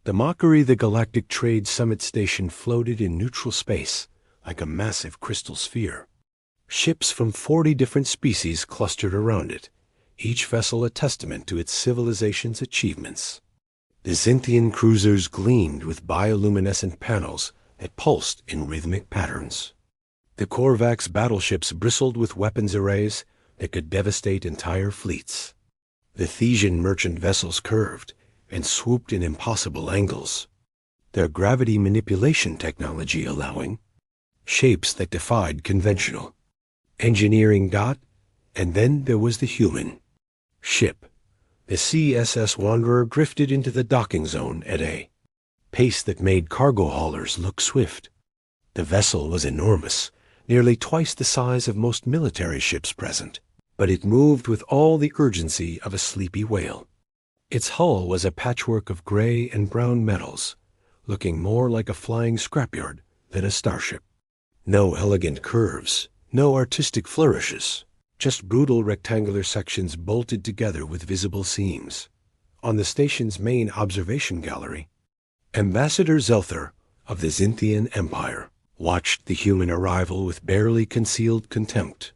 The mockery, the Galactic Trade Summit Station, floated in neutral space like a massive crystal sphere. Ships from 40 different species clustered around it, each vessel a testament to its civilization's achievements. The Zintian cruisers gleamed with bioluminescent panels that pulsed in rhythmic patterns. The Korvax battleships bristled with weapons arrays that could devastate entire fleets. The Thesian merchant vessels curved and swooped in impossible angles, their gravity manipulation technology allowing shapes that defied conventional engineering. And then there was the human ship. The CSS Wanderer drifted into the docking zone at a pace that made cargo haulers look swift. The vessel was enormous, nearly twice the size of most military ships present, but it moved with all the urgency of a sleepy whale. Its hull was a patchwork of gray and brown metals, looking more like a flying scrapyard than a starship. No elegant curves, no artistic flourishes, just brutal rectangular sections bolted together with visible seams. On the station's main observation gallery, Ambassador Zelther of the Zintian Empire watched the human arrival with barely concealed contempt.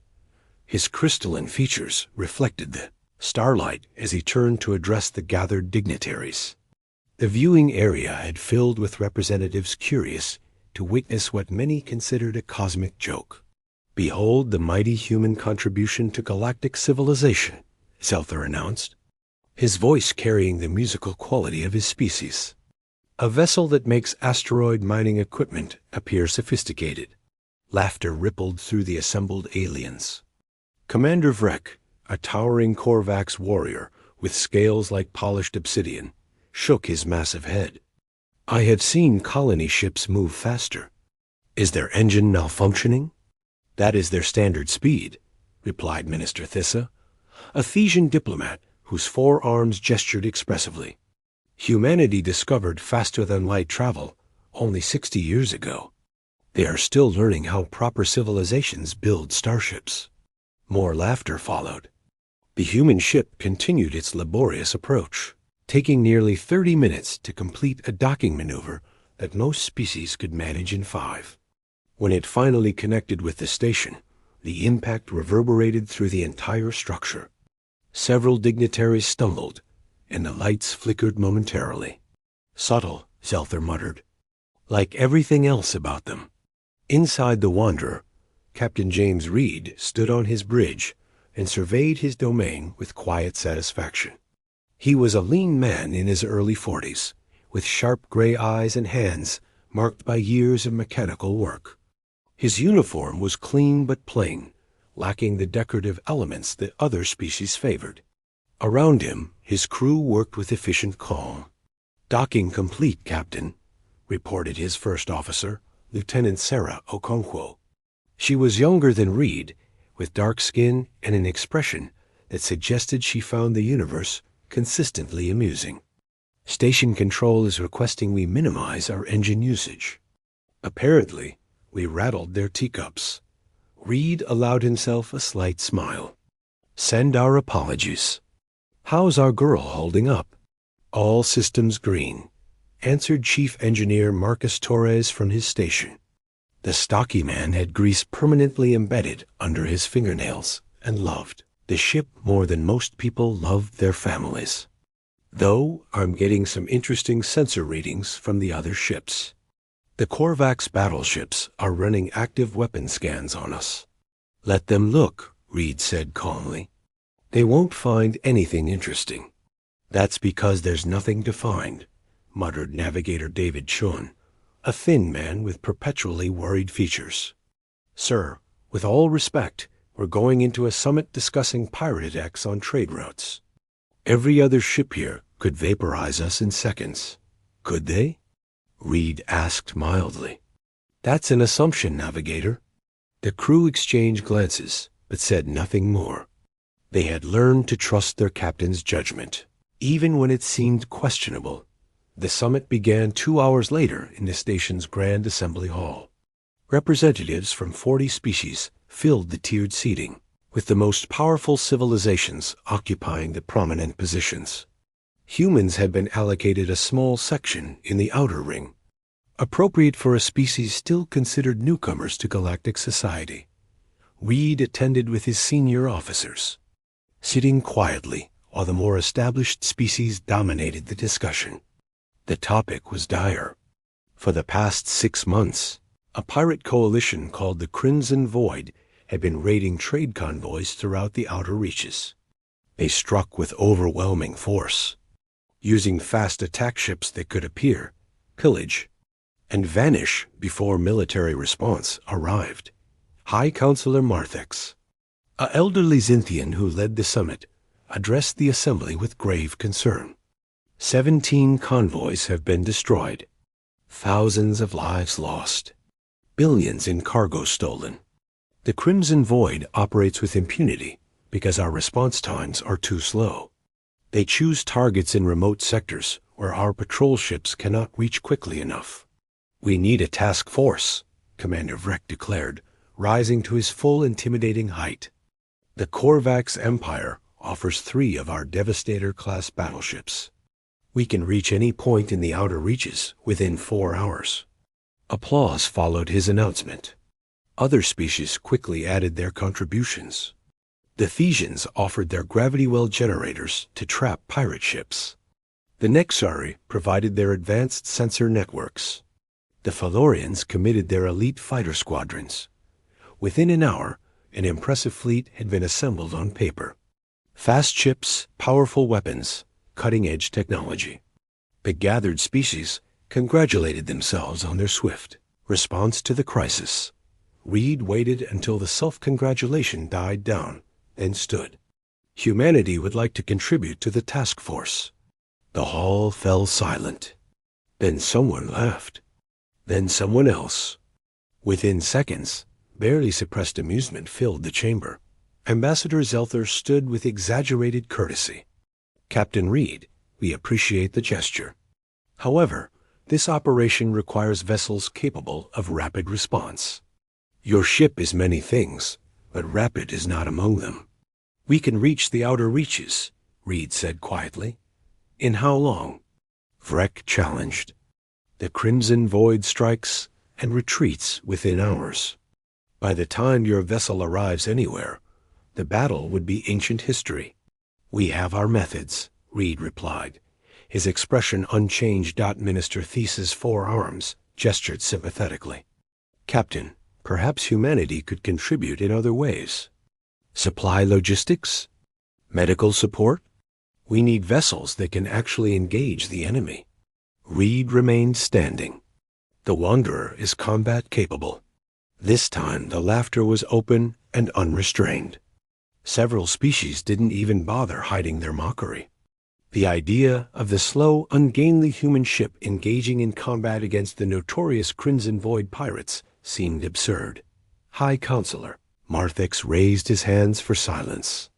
His crystalline features reflected the starlight as he turned to address the gathered dignitaries. The viewing area had filled with representatives curious to witness what many considered a cosmic joke. "Behold the mighty human contribution to galactic civilization," Zelther announced, his voice carrying the musical quality of his species. "A vessel that makes asteroid mining equipment appear sophisticated." Laughter rippled through the assembled aliens. Commander Vrek, a towering Korvax warrior with scales like polished obsidian, shook his massive head. "I have seen colony ships move faster. Is their engine malfunctioning?" "That is their standard speed," replied Minister Thissa, a Thesian diplomat whose forearms gestured expressively. "Humanity discovered faster-than-light travel only 60 years ago. They are still learning how proper civilizations build starships." More laughter followed. The human ship continued its laborious approach, taking nearly 30 minutes to complete a docking maneuver that most species could manage in 5. When it finally connected with the station, the impact reverberated through the entire structure. Several dignitaries stumbled, and the lights flickered momentarily. "Subtle," Zelther muttered, "like everything else about them." Inside the Wanderer, Captain James Reed stood on his bridge and surveyed his domain with quiet satisfaction. He was a lean man in his early 40s, with sharp gray eyes and hands marked by years of mechanical work. His uniform was clean but plain, lacking the decorative elements that other species favored. Around him, his crew worked with efficient calm. "Docking complete, Captain," reported his first officer, Lieutenant Sarah Okonkwo. She was younger than Reed, with dark skin and an expression that suggested she found the universe consistently amusing. "Station control is requesting we minimize our engine usage." Apparently, we rattled their teacups. Reed allowed himself a slight smile. "Send our apologies." "How's our girl holding up?" "All systems green," answered Chief Engineer Marcus Torres from his station. The stocky man had grease permanently embedded under his fingernails and loved the ship more than most people loved their families. "Though I'm getting some interesting sensor readings from the other ships. The Korvax battleships are running active weapon scans on us." "Let them look," Reed said calmly. "They won't find anything interesting." "That's because there's nothing to find," muttered Navigator David Chun, a thin man with perpetually worried features. "Sir, with all respect, we're going into a summit discussing pirate attacks on trade routes. Every other ship here could vaporize us in seconds." "Could they?" Reed asked mildly. "That's an assumption, Navigator." The crew exchanged glances, but said nothing more. They had learned to trust their captain's judgment, even when it seemed questionable. The summit began 2 hours later in the station's Grand Assembly Hall. Representatives from 40 species filled the tiered seating, with the most powerful civilizations occupying the prominent positions. Humans had been allocated a small section in the outer ring, appropriate for a species still considered newcomers to galactic society. Reed attended with his senior officers, sitting quietly while the more established species dominated the discussion. The topic was dire. For the past 6 months, a pirate coalition called the Crimson Void had been raiding trade convoys throughout the outer reaches. They struck with overwhelming force, using fast attack ships that could appear, pillage, and vanish before military response arrived. High Counselor Marthex, an elderly Xinthian who led the summit, addressed the assembly with grave concern. 17 convoys have been destroyed, thousands of lives lost, billions in cargo stolen. The Crimson Void operates with impunity because our response times are too slow. They choose targets in remote sectors where our patrol ships cannot reach quickly enough. We need a task force, Commander Vrek declared, rising to his full intimidating height. The Korvax Empire offers 3 of our Devastator-class battleships. We can reach any point in the outer reaches within 4 hours. Applause followed his announcement. Other species quickly added their contributions. The Thesians offered their gravity well generators to trap pirate ships. The Nexari provided their advanced sensor networks. The Felorians committed their elite fighter squadrons. Within an hour, an impressive fleet had been assembled on paper. Fast ships, powerful weapons, cutting-edge technology. The gathered species congratulated themselves on their swift response to the crisis. Reed waited until the self-congratulation died down, then stood. Humanity would like to contribute to the task force. The hall fell silent. Then someone laughed. Then someone else. Within seconds, barely suppressed amusement filled the chamber. Ambassador Zelther stood with exaggerated courtesy. Captain Reed, we appreciate the gesture. However, this operation requires vessels capable of rapid response. Your ship is many things, but rapid is not among them. We can reach the outer reaches, Reed said quietly. In how long? Vrek challenged. The Crimson Void strikes and retreats within hours. By the time your vessel arrives anywhere, the battle would be ancient history. We have our methods, Reed replied. His expression unchanged. Minister Theseus' 4 arms gestured sympathetically. Captain, perhaps humanity could contribute in other ways. Supply logistics? Medical support? We need vessels that can actually engage the enemy. Reed remained standing. The Wanderer is combat capable. This time the laughter was open and unrestrained. Several species didn't even bother hiding their mockery. The idea of the slow, ungainly human ship engaging in combat against the notorious Crimson Void pirates seemed absurd. High Counselor, Marthex raised his hands for silence.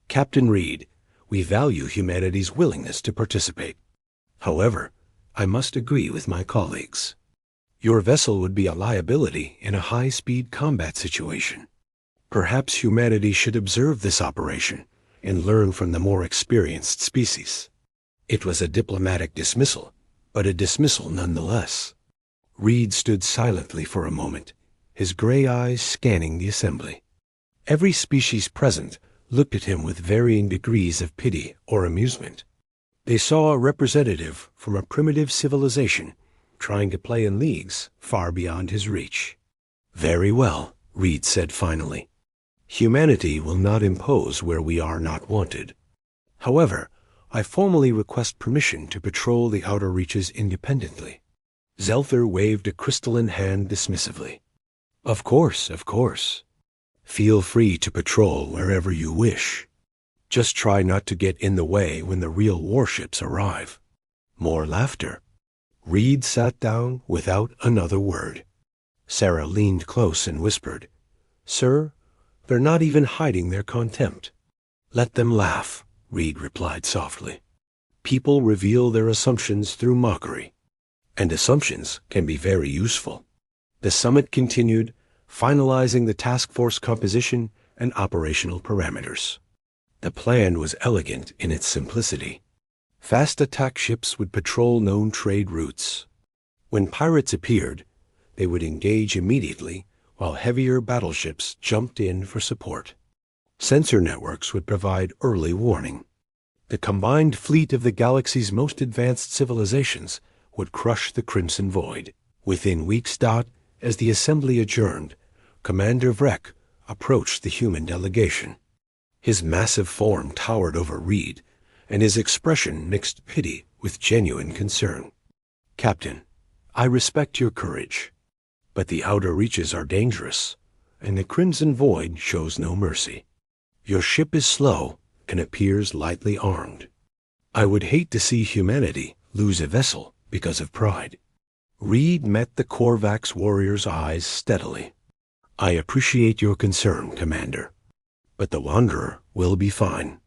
Captain Reed, we value humanity's willingness to participate. However, I must agree with my colleagues. Your vessel would be a liability in a high-speed combat situation. Perhaps humanity should observe this operation and learn from the more experienced species. It was a diplomatic dismissal, but a dismissal nonetheless. Reed stood silently for a moment, his gray eyes scanning the assembly. Every species present looked at him with varying degrees of pity or amusement. They saw a representative from a primitive civilization trying to play in leagues far beyond his reach. Very well, Reed said finally. Humanity will not impose where we are not wanted. However, I formally request permission to patrol the outer reaches independently. Zelther waved a crystalline hand dismissively. Of course, of course. Feel free to patrol wherever you wish. Just try not to get in the way when the real warships arrive. More laughter. Reed sat down without another word. Sarah leaned close and whispered, Sir, they're not even hiding their contempt. Let them laugh, Reed replied softly. People reveal their assumptions through mockery, and assumptions can be very useful. The summit continued, finalizing the task force composition and operational parameters. The plan was elegant in its simplicity. Fast attack ships would patrol known trade routes. When pirates appeared, they would engage immediately, while heavier battleships jumped in for support. Sensor networks would provide early warning. The combined fleet of the galaxy's most advanced civilizations would crush the Crimson Void. Within weeks, as the assembly adjourned, Commander Vrek approached the human delegation. His massive form towered over Reed, and his expression mixed pity with genuine concern. "Captain, I respect your courage, but the outer reaches are dangerous, and the Crimson Void shows no mercy. Your ship is slow and appears lightly armed. I would hate to see humanity lose a vessel because of pride." Reed met the Korvax warrior's eyes steadily. "I appreciate your concern, Commander, but the Wanderer will be fine."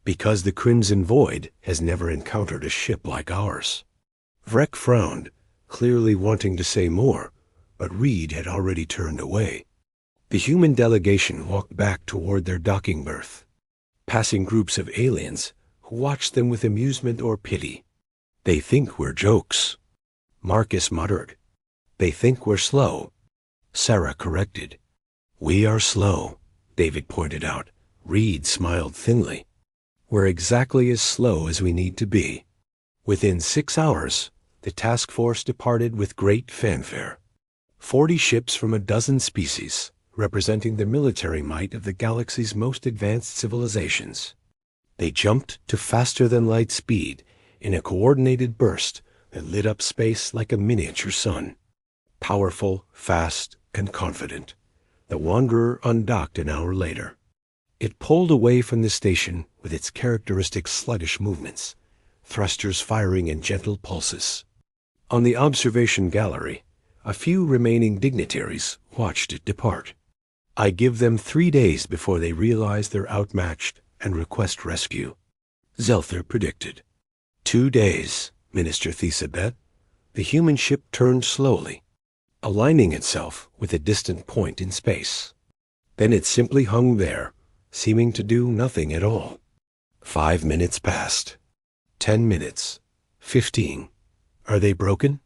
Because the Crimson Void has never encountered a ship like ours. Vrek frowned, clearly wanting to say more, but Reed had already turned away. The human delegation walked back toward their docking berth, passing groups of aliens who watched them with amusement or pity. "They think we're jokes," Marcus muttered. "They think we're slow," Sarah corrected. "We are slow," David pointed out. Reed smiled thinly. "We're exactly as slow as we need to be." Within 6 hours, the task force departed with great fanfare. 40 ships from a dozen species, representing the military might of the galaxy's most advanced civilizations. They jumped to faster-than-light speed in a coordinated burst that lit up space like a miniature sun. Powerful, fast, and confident, the Wanderer undocked an hour later. It pulled away from the station with its characteristic sluggish movements, thrusters firing in gentle pulses. On the observation gallery, a few remaining dignitaries watched it depart. "I give them 3 days before they realize they're outmatched and request rescue," Zelther predicted. 2 days, Minister Thesa bet. The human ship turned slowly, aligning itself with a distant point in space. Then it simply hung there, seeming to do nothing at all. 5 minutes passed. 10 minutes. 15. "Are they broken?"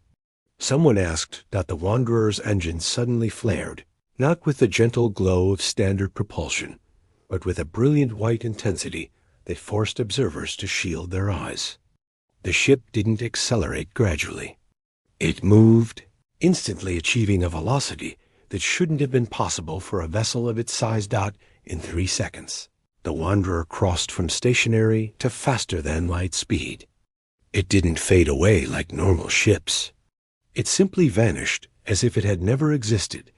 Someone asked. The Wanderer's engine suddenly flared, not with the gentle glow of standard propulsion, but with a brilliant white intensity that forced observers to shield their eyes. The ship didn't accelerate gradually. It moved, instantly achieving a velocity that shouldn't have been possible for a vessel of its size. In 3 seconds, the Wanderer crossed from stationary to faster-than-light speed. It didn't fade away like normal ships. It simply vanished as if it had never existed,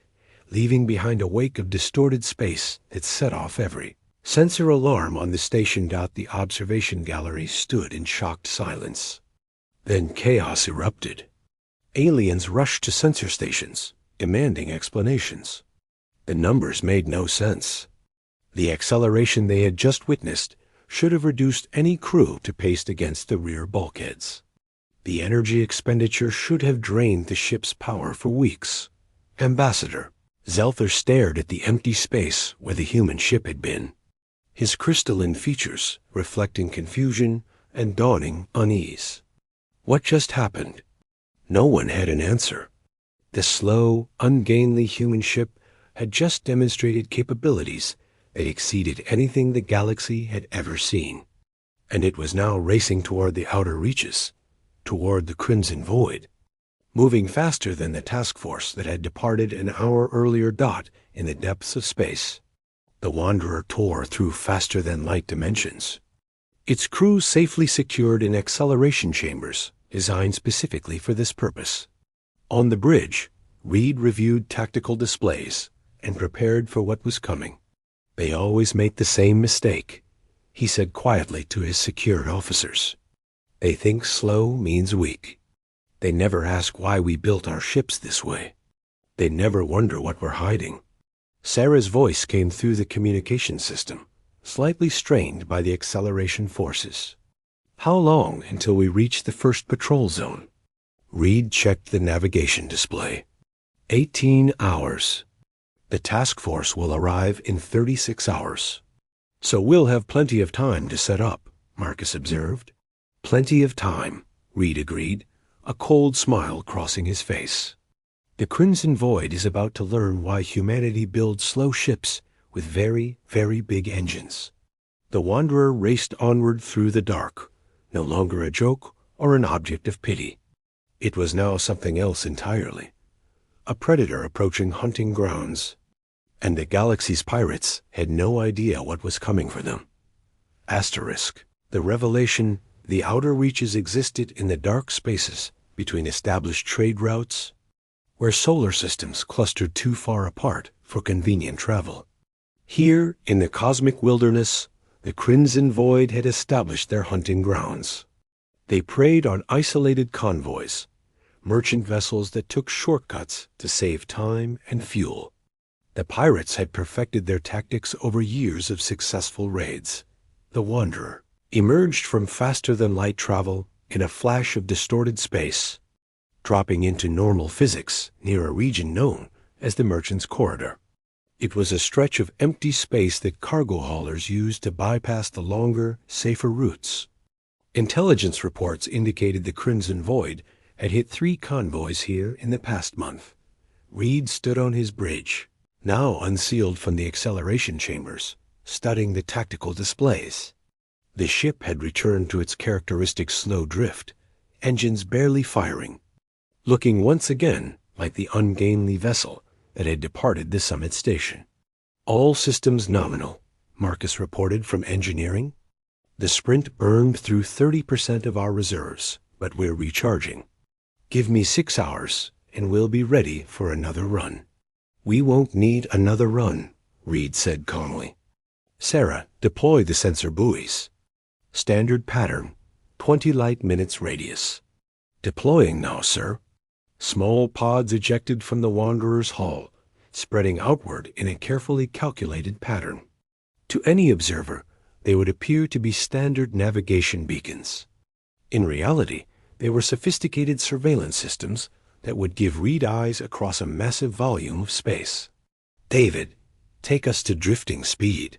leaving behind a wake of distorted space that set off every sensor alarm on the station. The observation gallery stood in shocked silence. Then chaos erupted. Aliens rushed to sensor stations, demanding explanations. The numbers made no sense. The acceleration they had just witnessed should have reduced any crew to paste against the rear bulkheads. The energy expenditure should have drained the ship's power for weeks. "Ambassador," Zelther stared at the empty space where the human ship had been, his crystalline features reflecting confusion and dawning unease. What just happened? No one had an answer. The slow, ungainly human ship had just demonstrated capabilities that exceeded anything the galaxy had ever seen, and it was now racing toward the outer reaches, toward the Crimson Void, moving faster than the task force that had departed an hour earlier. In the depths of space, the Wanderer tore through faster-than-light dimensions. Its crew safely secured in acceleration chambers designed specifically for this purpose. On the bridge, Reed reviewed tactical displays and prepared for what was coming. "They always make the same mistake," he said quietly to his secured officers. "They think slow means weak. They never ask why we built our ships this way. They never wonder what we're hiding." Sarah's voice came through the communication system, slightly strained by the acceleration forces. "How long until we reach the first patrol zone?" Reed checked the navigation display. 18 hours. The task force will arrive in 36 hours. "So we'll have plenty of time to set up," Marcus observed. "Plenty of time," Reed agreed, a cold smile crossing his face. "The Crimson Void is about to learn why humanity builds slow ships with very, very big engines." The Wanderer raced onward through the dark, no longer a joke or an object of pity. It was now something else entirely. A predator approaching hunting grounds. And the galaxy's pirates had no idea what was coming for them. Asterisk. The revelation the outer reaches existed in the dark spaces between established trade routes, where solar systems clustered too far apart for convenient travel. Here, in the cosmic wilderness, the Crimson Void had established their hunting grounds. They preyed on isolated convoys, merchant vessels that took shortcuts to save time and fuel. The pirates had perfected their tactics over years of successful raids. The Wanderer emerged from faster-than-light travel in a flash of distorted space, dropping into normal physics near a region known as the Merchant's Corridor. It was a stretch of empty space that cargo haulers used to bypass the longer, safer routes. Intelligence reports indicated the Crimson Void had hit 3 convoys here in the past month. Reed stood on his bridge, now unsealed from the acceleration chambers, studying the tactical displays. The ship had returned to its characteristic slow drift, engines barely firing, looking once again like the ungainly vessel that had departed the summit station. "All systems nominal," Marcus reported from engineering. "The Sprint burned through 30% of our reserves, but we're recharging. Give me 6 hours, and we'll be ready for another run." "We won't need another run," Reed said calmly. "Sarah, deploy the sensor buoys. Standard pattern, 20 light minutes radius." "Deploying now, sir." Small pods ejected from the Wanderer's hull, spreading outward in a carefully calculated pattern. To any observer, they would appear to be standard navigation beacons. In reality, they were sophisticated surveillance systems that would give Reed eyes across a massive volume of space. "David, take us to drifting speed.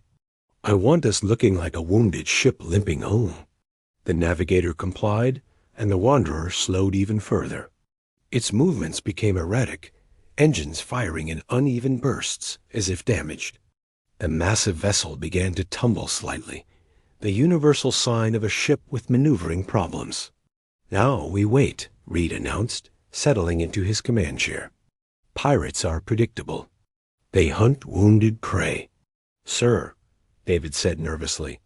I want us looking like a wounded ship limping home." The navigator complied, and the Wanderer slowed even further. Its movements became erratic, engines firing in uneven bursts as if damaged. The massive vessel began to tumble slightly, the universal sign of a ship with maneuvering problems. "Now we wait," Reed announced, settling into his command chair. "Pirates are predictable. They hunt wounded prey." "Sir," David said nervously,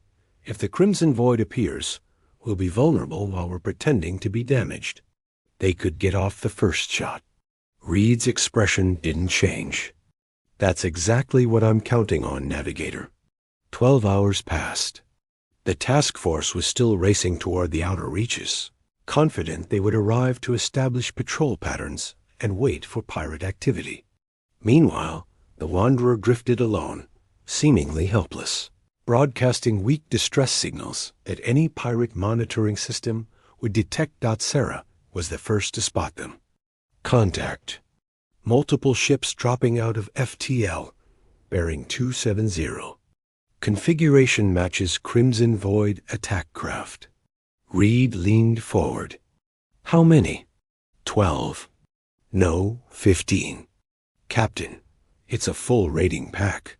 "if the Crimson Void appears, we'll be vulnerable while we're pretending to be damaged. They could get off the first shot." Reed's expression didn't change. "That's exactly what I'm counting on, Navigator." 12 hours passed. The task force was still racing toward the outer reaches, confident they would arrive to establish patrol patterns and wait for pirate activity. Meanwhile, the Wanderer drifted alone, seemingly helpless, broadcasting weak distress signals that any pirate monitoring system would detect. Sarah was the first to spot them. "Contact. Multiple ships dropping out of FTL, bearing 270. Configuration matches Crimson Void attack craft." Reed leaned forward. "How many?" 12. "No, 15. Captain, it's a full raiding pack."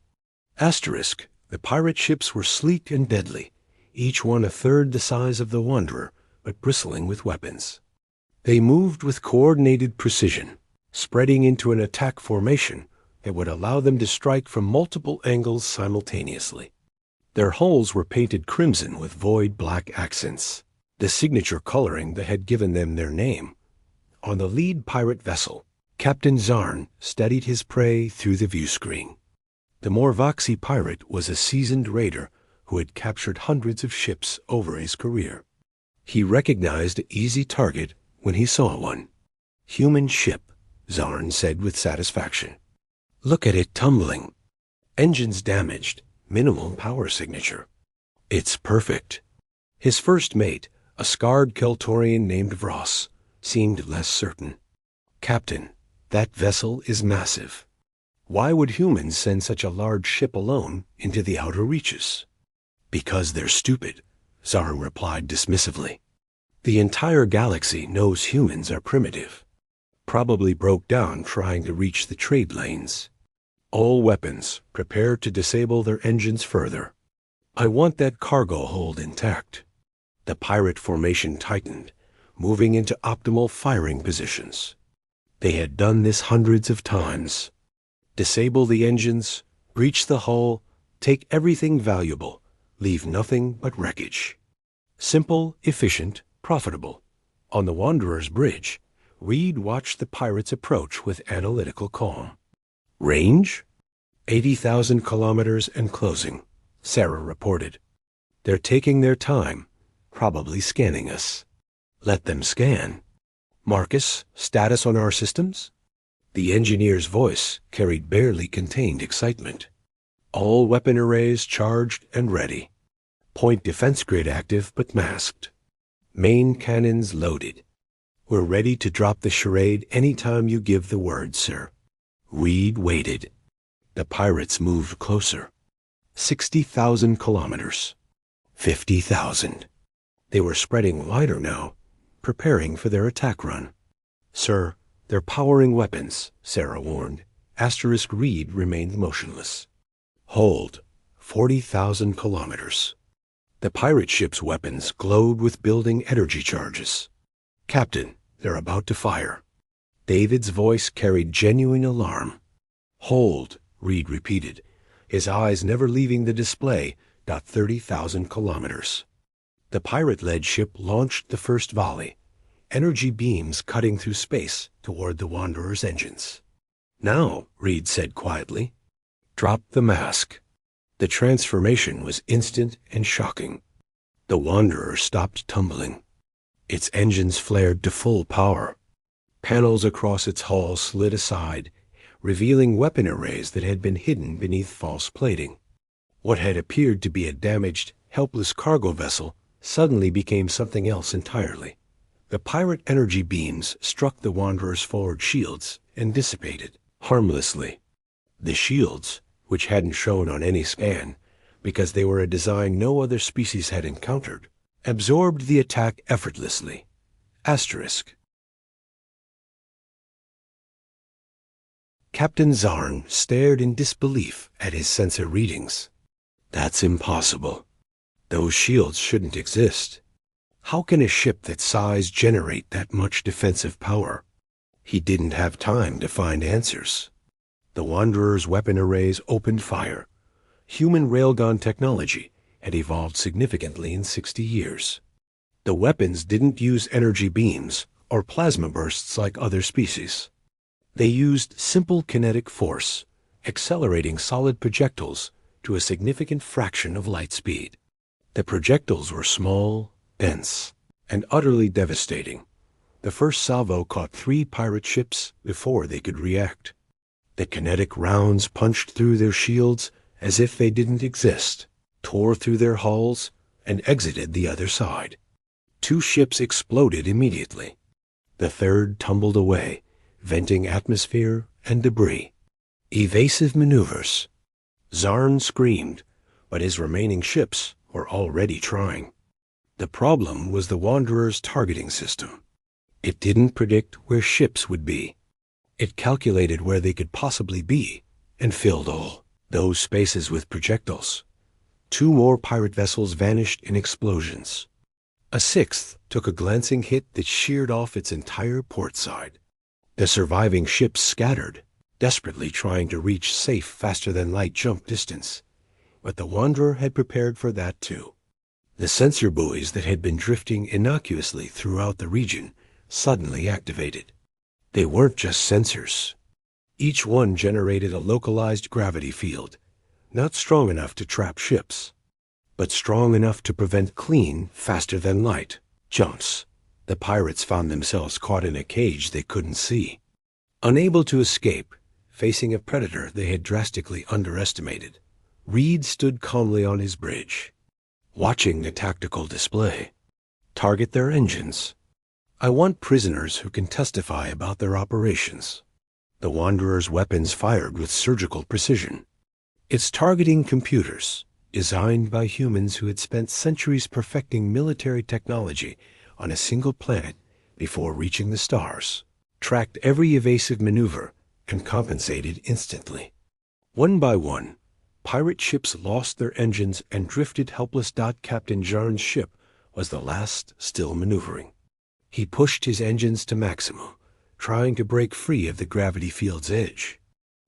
Asterisk. The pirate ships were sleek and deadly, each one a third the size of the Wanderer, but bristling with weapons. They moved with coordinated precision, spreading into an attack formation that would allow them to strike from multiple angles simultaneously. Their hulls were painted crimson with void black accents, the signature coloring that had given them their name. On the lead pirate vessel, Captain Zarn studied his prey through the viewscreen. The Morvaxi pirate was a seasoned raider who had captured hundreds of ships over his career. He recognized an easy target when he saw one. "Human ship," Zarn said with satisfaction. "Look at it tumbling. Engines damaged, minimal power signature. It's perfect." His first mate, a scarred Keltorian named Vross, seemed less certain. "Captain, that vessel is massive. Why would humans send such a large ship alone into the outer reaches?" Because they're stupid, Zara replied dismissively. The entire galaxy knows humans are primitive. Probably broke down trying to reach the trade lanes. All weapons, prepare to disable their engines further. I want that cargo hold intact. The pirate formation tightened, moving into optimal firing positions. They had done this hundreds of times. Disable the engines, breach the hull, take everything valuable, leave nothing but wreckage. Simple, efficient, profitable. On the Wanderer's bridge, Reed watched the pirates approach with analytical calm. Range? 80,000 kilometers and closing, Sarah reported. They're taking their time, probably scanning us. Let them scan. Marcus, status on our systems? The engineer's voice carried barely contained excitement. All weapon arrays charged and ready. Point defense grid active but masked. Main cannons loaded. We're ready to drop the charade any time you give the word, sir. Reed waited. The pirates moved closer. 60,000 kilometers. 50,000. They were spreading wider now, preparing for their attack run. Sir, they're powering weapons, Sarah warned. Asterisk Reed remained motionless. Hold. 40,000 kilometers. The pirate ship's weapons glowed with building energy charges. Captain, they're about to fire. David's voice carried genuine alarm. Hold, Reed repeated, his eyes never leaving the display. 30,000 kilometers. The pirate-led ship launched the first volley, energy beams cutting through space toward the Wanderer's engines. Now, Reed said quietly, drop the mask. The transformation was instant and shocking. The Wanderer stopped tumbling. Its engines flared to full power. Panels across its hull slid aside, revealing weapon arrays that had been hidden beneath false plating. What had appeared to be a damaged, helpless cargo vessel suddenly became something else entirely. The pirate energy beams struck the Wanderer's forward shields and dissipated, harmlessly. The shields, which hadn't shown on any scan, because they were a design no other species had encountered, absorbed the attack effortlessly. Asterisk. Captain Zarn stared in disbelief at his sensor readings. That's impossible. Those shields shouldn't exist. How can a ship that size generate that much defensive power? He didn't have time to find answers. The Wanderer's weapon arrays opened fire. Human railgun technology had evolved significantly in 60 years. The weapons didn't use energy beams or plasma bursts like other species. They used simple kinetic force, accelerating solid projectiles to a significant fraction of light speed. The projectiles were small, dense, and utterly devastating. The first salvo caught 3 pirate ships before they could react. The kinetic rounds punched through their shields as if they didn't exist, tore through their hulls, and exited the other side. 2 ships exploded immediately. The third tumbled away, venting atmosphere and debris. Evasive maneuvers. Zarn screamed, but his remaining ships were already trying. The problem was the Wanderer's targeting system. It didn't predict where ships would be. It calculated where they could possibly be and filled all those spaces with projectiles. 2 more pirate vessels vanished in explosions. A 6th took a glancing hit that sheared off its entire port side. The surviving ships scattered, desperately trying to reach safe faster-than-light jump distance. But the Wanderer had prepared for that too. The sensor buoys that had been drifting innocuously throughout the region suddenly activated. They weren't just sensors. Each one generated a localized gravity field, not strong enough to trap ships, but strong enough to prevent clean, faster-than-light jumps. The pirates found themselves caught in a cage they couldn't see. Unable to escape, facing a predator they had drastically underestimated, Reed stood calmly on his bridge, watching the tactical display. Target their engines. I want prisoners who can testify about their operations. The Wanderer's weapons fired with surgical precision. It's targeting computers, designed by humans who had spent centuries perfecting military technology on a single planet before reaching the stars, tracked every evasive maneuver and compensated instantly. One by one, pirate ships lost their engines and drifted helpless. Captain Jarn's ship was the last still maneuvering. He pushed his engines to maximum, trying to break free of the gravity field's edge.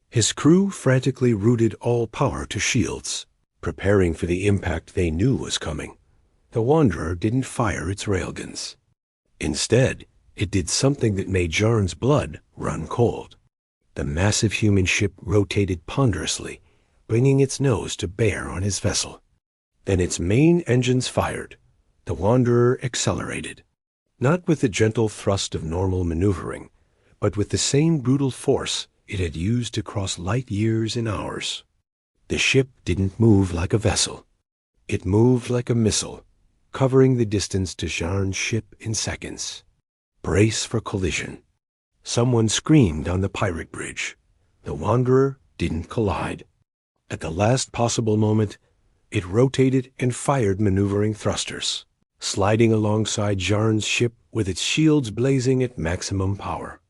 His crew frantically routed all power to shields, preparing for the impact they knew was coming. The Wanderer didn't fire its railguns. Instead, it did something that made Jarn's blood run cold. The massive human ship rotated ponderously, bringing its nose to bear on his vessel. Then its main engines fired. The Wanderer accelerated, not with the gentle thrust of normal maneuvering, but with the same brutal force it had used to cross light years in hours. The ship didn't move like a vessel. It moved like a missile, covering the distance to Jarn's ship in seconds. Brace for collision. Someone screamed on the pirate bridge. The Wanderer didn't collide. At the last possible moment, it rotated and fired maneuvering thrusters, sliding alongside Jarn's ship with its shields blazing at maximum power.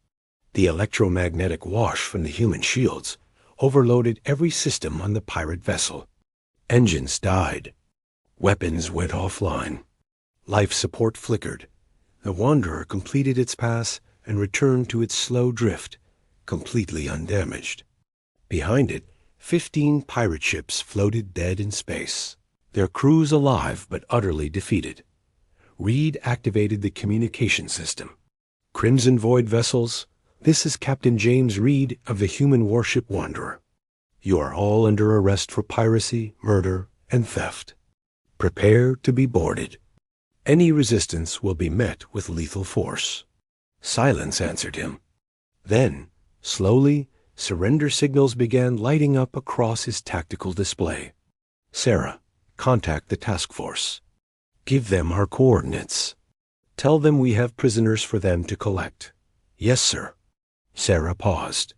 The electromagnetic wash from the human shields overloaded every system on the pirate vessel. Engines died. Weapons went offline. Life support flickered. The Wanderer completed its pass and returned to its slow drift, completely undamaged. Behind it, 15 pirate ships floated dead in space, their crews alive but utterly defeated. Reed activated the communication system. Crimson Void vessels, this is Captain James Reed of the human warship Wanderer. You are all under arrest for piracy, murder, and theft. Prepare to be boarded. Any resistance will be met with lethal force. Silence answered him. Then, slowly, surrender signals began lighting up across his tactical display. Sarah, contact the task force. Give them our coordinates. Tell them we have prisoners for them to collect. Yes, sir. Sarah paused.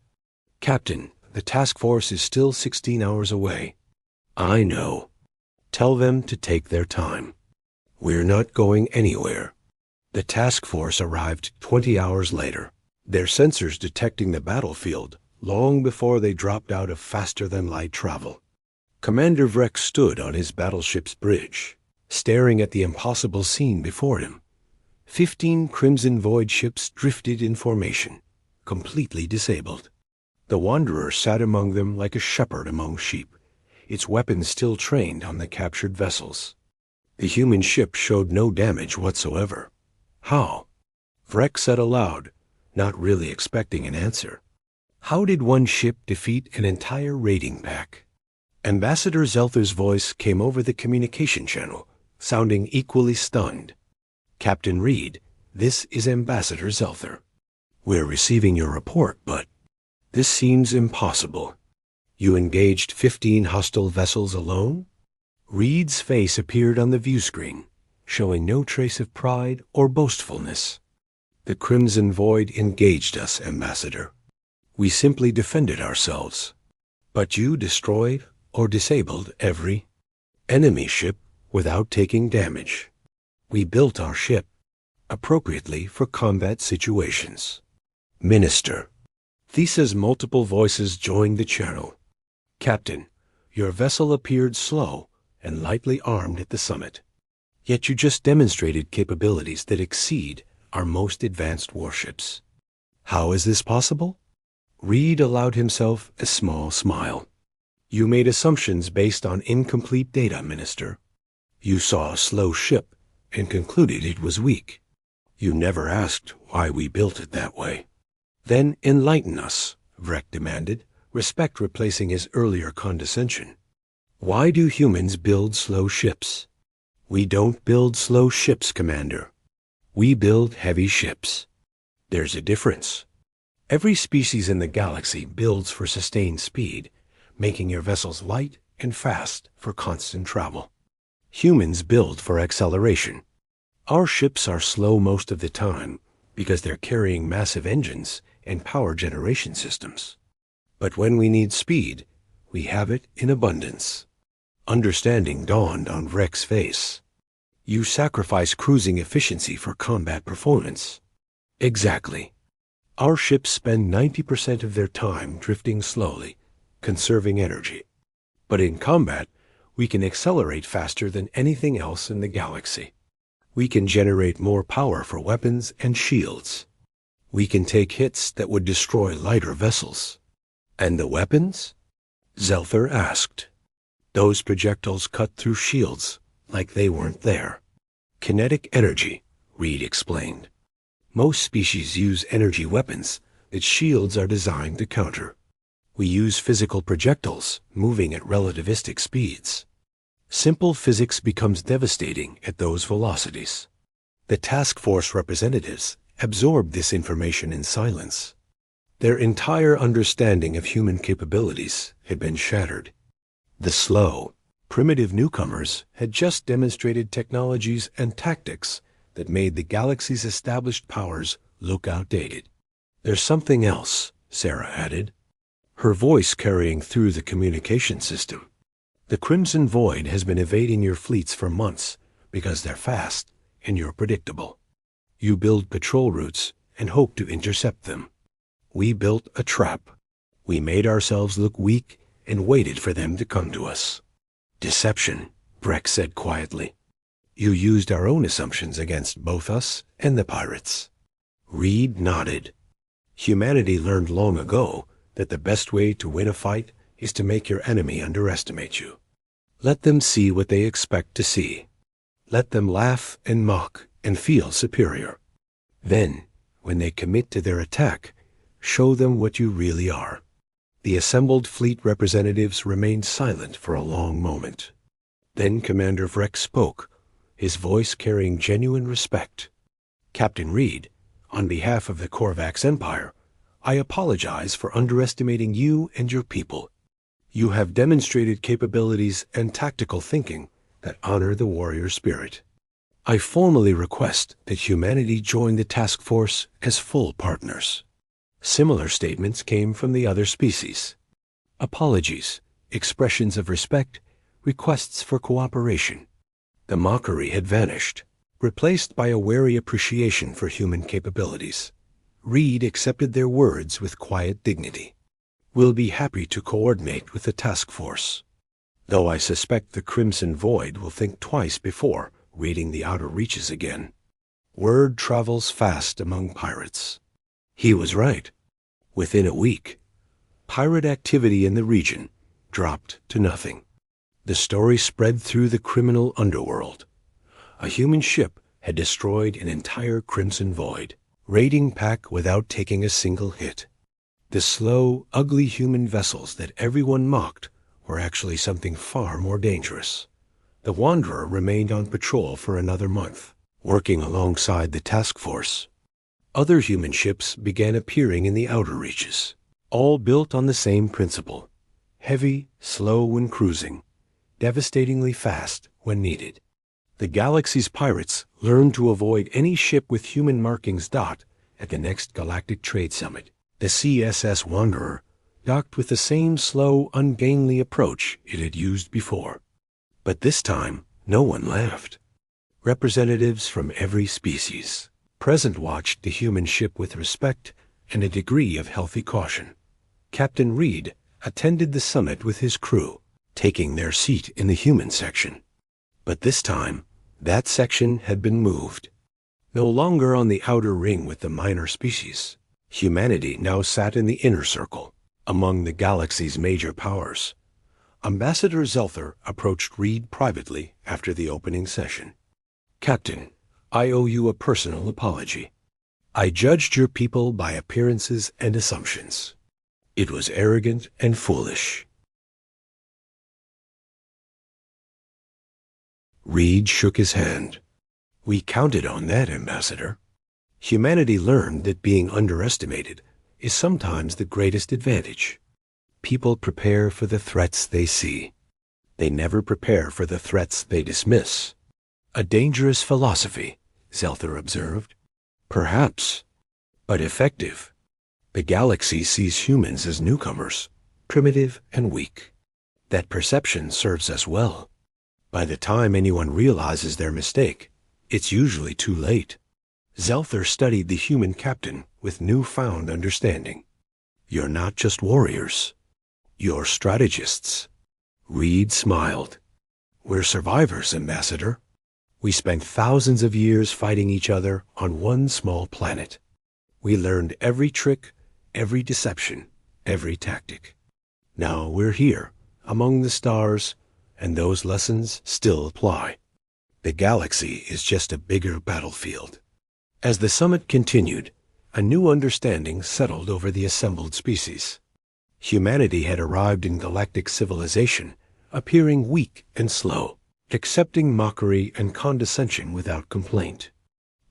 Captain, the task force is still 16 hours away. I know. Tell them to take their time. We're not going anywhere. The task force arrived 20 hours later, their sensors detecting the battlefield long before they dropped out of faster-than-light travel. Commander Vrek stood on his battleship's bridge, staring at the impossible scene before him. 15 Crimson Void ships drifted in formation, completely disabled. The Wanderer sat among them like a shepherd among sheep, its weapons still trained on the captured vessels. The human ship showed no damage whatsoever. How? Vrek said aloud, not really expecting an answer. How did one ship defeat an entire raiding pack? Ambassador Zelther's voice came over the communication channel, sounding equally stunned. Captain Reed, this is Ambassador Zelther. We're receiving your report, but this seems impossible. You engaged 15 hostile vessels alone? Reed's face appeared on the view screen, showing no trace of pride or boastfulness. The Crimson Void engaged us, Ambassador. We simply defended ourselves. But you destroyed or disabled every enemy ship without taking damage. We built our ship appropriately for combat situations. Minister. Thesa's multiple voices joined the channel. Captain, your vessel appeared slow and lightly armed at the summit. Yet you just demonstrated capabilities that exceed our most advanced warships. How is this possible? Reed allowed himself a small smile. You made assumptions based on incomplete data, Minister. You saw a slow ship and concluded it was weak. You never asked why we built it that way. Then enlighten us, Vrek demanded, respect replacing his earlier condescension. Why do humans build slow ships? We don't build slow ships, Commander. We build heavy ships. There's a difference. Every species in the galaxy builds for sustained speed, making your vessels light and fast for constant travel. Humans build for acceleration. Our ships are slow most of the time because they're carrying massive engines and power generation systems. But when we need speed, we have it in abundance. Understanding dawned on Rex's face. You sacrifice cruising efficiency for combat performance. Exactly. Our ships spend 90% of their time drifting slowly, conserving energy. But in combat, we can accelerate faster than anything else in the galaxy. We can generate more power for weapons and shields. We can take hits that would destroy lighter vessels. And the weapons? Zelther asked. Those projectiles cut through shields like they weren't there. Kinetic energy, Reed explained. Most species use energy weapons that shields are designed to counter. We use physical projectiles moving at relativistic speeds. Simple physics becomes devastating at those velocities. The task force representatives absorbed this information in silence. Their entire understanding of human capabilities had been shattered. The slow, primitive newcomers had just demonstrated technologies and tactics that made the galaxy's established powers look outdated. There's something else, Sarah added, her voice carrying through the communication system. The Crimson Void has been evading your fleets for months because they're fast and you're predictable. You build patrol routes and hope to intercept them. We built a trap. We made ourselves look weak and waited for them to come to us. Deception, Breck said quietly. You used our own assumptions against both us and the pirates. Reed nodded. Humanity learned long ago that the best way to win a fight is to make your enemy underestimate you. Let them see what they expect to see. Let them laugh and mock and feel superior. Then, when they commit to their attack, show them what you really are. The assembled fleet representatives remained silent for a long moment. Then Commander Vreck spoke, his voice carrying genuine respect. Captain Reed, on behalf of the Korvax Empire, I apologize for underestimating you and your people. You have demonstrated capabilities and tactical thinking that honor the warrior spirit. I formally request that humanity join the task force as full partners. Similar statements came from the other species. Apologies, expressions of respect, requests for cooperation. The mockery had vanished, replaced by a wary appreciation for human capabilities. Reed accepted their words with quiet dignity. We'll be happy to coordinate with the task force, though I suspect the Crimson Void will think twice before raiding the outer reaches again. Word travels fast among pirates. He was right. Within a week, pirate activity in the region dropped to nothing. The story spread through the criminal underworld. A human ship had destroyed an entire Crimson Void, raiding Pack without taking a single hit. The slow, ugly human vessels that everyone mocked were actually something far more dangerous. The Wanderer remained on patrol for another month, working alongside the task force. Other human ships began appearing in the outer reaches, all built on the same principle: heavy, slow when cruising, devastatingly fast when needed. The galaxy's pirates learned to avoid any ship with human markings at the next Galactic Trade Summit. The CSS Wanderer docked with the same slow, ungainly approach it had used before. But this time, no one laughed. Representatives from every species present watched the human ship with respect and a degree of healthy caution. Captain Reed attended the summit with his crew, taking their seat in the human section. But this time, that section had been moved. No longer on the outer ring with the minor species, humanity now sat in the inner circle, among the galaxy's major powers. Ambassador Zelther approached Reed privately after the opening session. Captain, I owe you a personal apology. I judged your people by appearances and assumptions. It was arrogant and foolish. Reed shook his hand. We counted on that, Ambassador. Humanity learned that being underestimated is sometimes the greatest advantage. People prepare for the threats they see. They never prepare for the threats they dismiss. A dangerous philosophy, Zelther observed. Perhaps, but effective. The galaxy sees humans as newcomers, primitive and weak. That perception serves us well. By the time anyone realizes their mistake, it's usually too late. Zelther studied the human captain with newfound understanding. You're not just warriors. You're strategists. Reed smiled. We're survivors, Ambassador. We spent thousands of years fighting each other on one small planet. We learned every trick, every deception, every tactic. Now we're here, among the stars, and those lessons still apply. The galaxy is just a bigger battlefield. As the summit continued, a new understanding settled over the assembled species. Humanity had arrived in galactic civilization, appearing weak and slow, accepting mockery and condescension without complaint.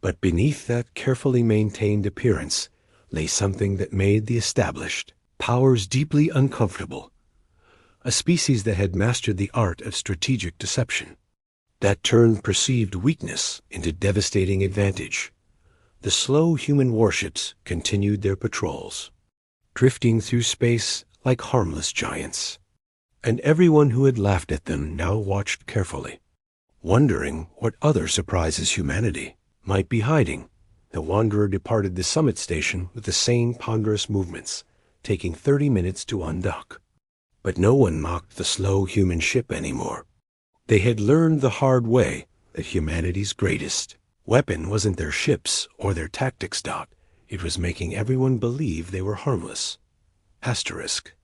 But beneath that carefully maintained appearance lay something that made the established powers deeply uncomfortable. A species that had mastered the art of strategic deception, that turned perceived weakness into devastating advantage. The slow human warships continued their patrols, drifting through space like harmless giants. And everyone who had laughed at them now watched carefully, wondering what other surprises humanity might be hiding. The wanderer departed the summit station with the same ponderous movements, taking 30 minutes to undock. But no one mocked the slow human ship anymore. They had learned the hard way that humanity's greatest weapon wasn't their ships or their tactics. It was making everyone believe they were harmless. Asterisk.